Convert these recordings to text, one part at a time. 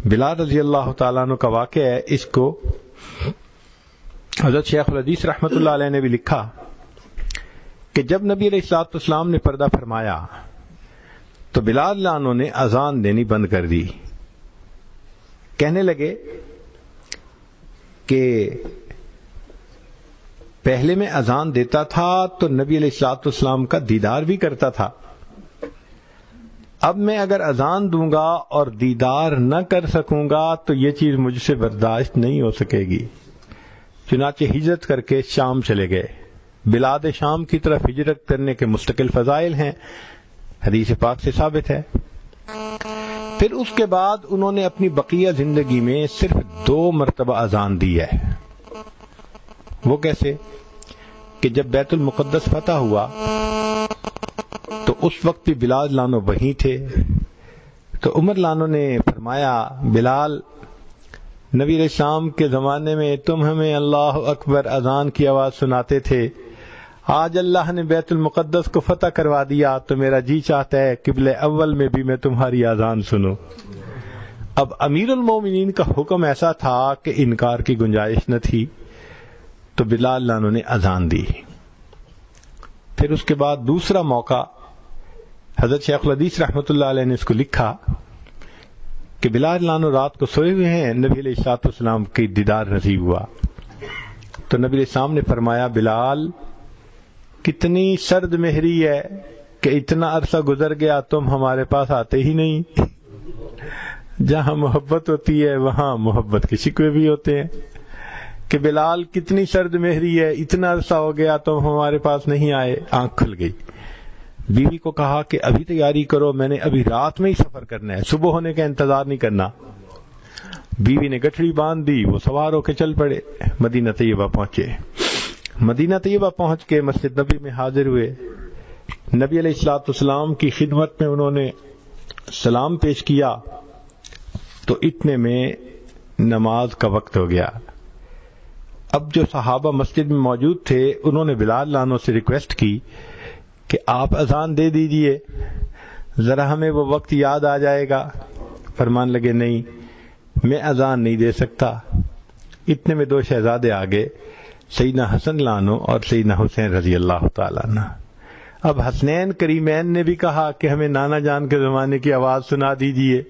بلال رضی اللہ تعالیٰ عنہ کا واقعہ ہے، اس کو حضرت شیخ الحدیث رحمۃ اللہ علیہ نے بھی لکھا کہ جب نبی علیہ الصلوۃ والسلام نے پردہ فرمایا تو بلال عنہ نے اذان دینی بند کر دی. کہنے لگے کہ پہلے میں اذان دیتا تھا تو نبی علیہ الصلوۃ والسلام کا دیدار بھی کرتا تھا، اب میں اگر اذان دوں گا اور دیدار نہ کر سکوں گا تو یہ چیز مجھ سے برداشت نہیں ہو سکے گی. چنانچہ ہجرت کر کے شام چلے گئے. بلاد شام کی طرف ہجرت کرنے کے مستقل فضائل ہیں، حدیث پاک سے ثابت ہے. پھر اس کے بعد انہوں نے اپنی بقیہ زندگی میں صرف 2 مرتبہ اذان دی ہے. وہ کیسے کہ جب بیت المقدس فتح ہوا تو اس وقت بھی بلال لانو وہیں تھے، تو عمر لانو نے فرمایا بلال، نبی علیہ السلام کے زمانے میں تم ہمیں اللہ اکبر اذان کی آواز سناتے تھے، آج اللہ نے بیت المقدس کو فتح کروا دیا تو میرا جی چاہتا ہے قبلہ اول میں بھی میں تمہاری اذان سنوں. اب امیر المومنین کا حکم ایسا تھا کہ انکار کی گنجائش نہ تھی، تو بلال لانو نے اذان دی. پھر اس کے بعد دوسرا موقع حضرت شیخ الحدیث رحمۃ اللہ علیہ نے اس کو لکھا کہ بلال لانو رات کو سوئے ہوئے ہیں، نبی علیہ الصلوۃ والسلام کی دیدار نصیب ہوا تو نبی علیہ السلام نے فرمایا بلال کتنی سرد مہری ہے کہ اتنا عرصہ گزر گیا تم ہمارے پاس آتے ہی نہیں. جہاں محبت ہوتی ہے وہاں محبت کے شکوے بھی ہوتے ہیں کہ بلال کتنی سرد مہری ہے، اتنا عرصہ ہو گیا تم ہمارے پاس نہیں آئے. آنکھ کھل گئی. بیوی کو کہا کہ ابھی تیاری کرو، میں نے ابھی رات میں ہی سفر کرنا ہے، صبح ہونے کا انتظار نہیں کرنا. بیوی نے گٹھڑی باندھ دی، وہ سوار ہو کے چل پڑے. مدینہ طیبہ پہنچے. مدینہ طیبہ پہنچ کے مسجد نبی میں حاضر ہوئے. نبی علیہ الصلوۃ والسلام کی خدمت میں انہوں نے سلام پیش کیا تو اتنے میں نماز کا وقت ہو گیا. اب جو صحابہ مسجد میں موجود تھے انہوں نے بلال لانو سے ریکویسٹ کی کہ آپ اذان دے دیجئے، ذرا ہمیں وہ وقت یاد آ جائے گا. فرمان لگے نہیں، میں اذان نہیں دے سکتا. اتنے میں 2 شہزادے آگے، سیدنا حسن لانو اور سیدنا حسین رضی اللہ تعالیٰ عنہ. اب حسنین کریمین نے بھی کہا کہ ہمیں نانا جان کے زمانے کی آواز سنا دیجئے.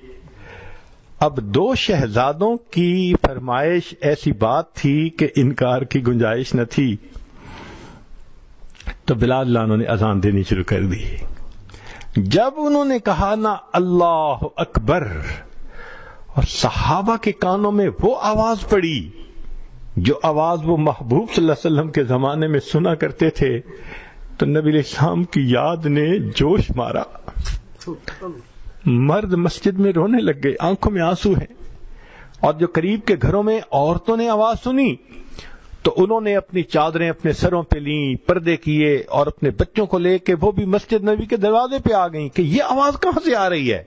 اب 2 شہزادوں کی فرمائش ایسی بات تھی کہ انکار کی گنجائش نہ تھی، تو بلال لانو نے اذان دینی شروع کر دی. جب انہوں نے کہا نا اللہ اکبر اور صحابہ کے کانوں میں وہ آواز پڑی جو آواز وہ محبوب صلی اللہ علیہ وسلم کے زمانے میں سنا کرتے تھے، تو نبی علیہ السلام کی یاد نے جوش مارا. مرد مسجد میں رونے لگ گئے، آنکھوں میں آنسو ہیں. اور جو قریب کے گھروں میں عورتوں نے آواز سنی تو انہوں نے اپنی چادریں اپنے سروں پہ لیں، پردے کیے اور اپنے بچوں کو لے کے وہ بھی مسجد نبی کے دروازے پہ آ گئیں کہ یہ آواز کہاں سے آ رہی ہے.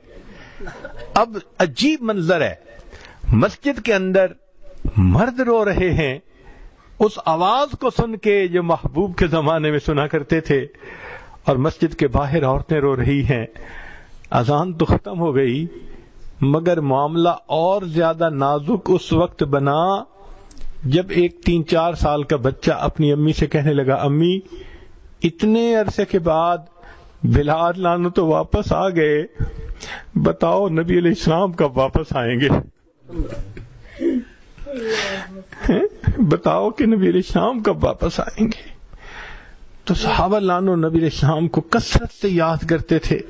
اب عجیب منظر ہے، مسجد کے اندر مرد رو رہے ہیں اس آواز کو سن کے جو محبوب کے زمانے میں سنا کرتے تھے، اور مسجد کے باہر عورتیں رو رہی ہیں. اذان تو ختم ہو گئی مگر معاملہ اور زیادہ نازک اس وقت بنا جب ایک 3-4 سال کا بچہ اپنی امی سے کہنے لگا امی اتنے عرصے کے بعد بلال لانو تو واپس آ گئے، بتاؤ نبی علیہ السلام کب واپس آئیں گے؟ بتاؤ کہ نبی علیہ السلام کب واپس آئیں گے؟ تو صحابہ لانو نبی علیہ السلام کو کثرت سے یاد کرتے تھے.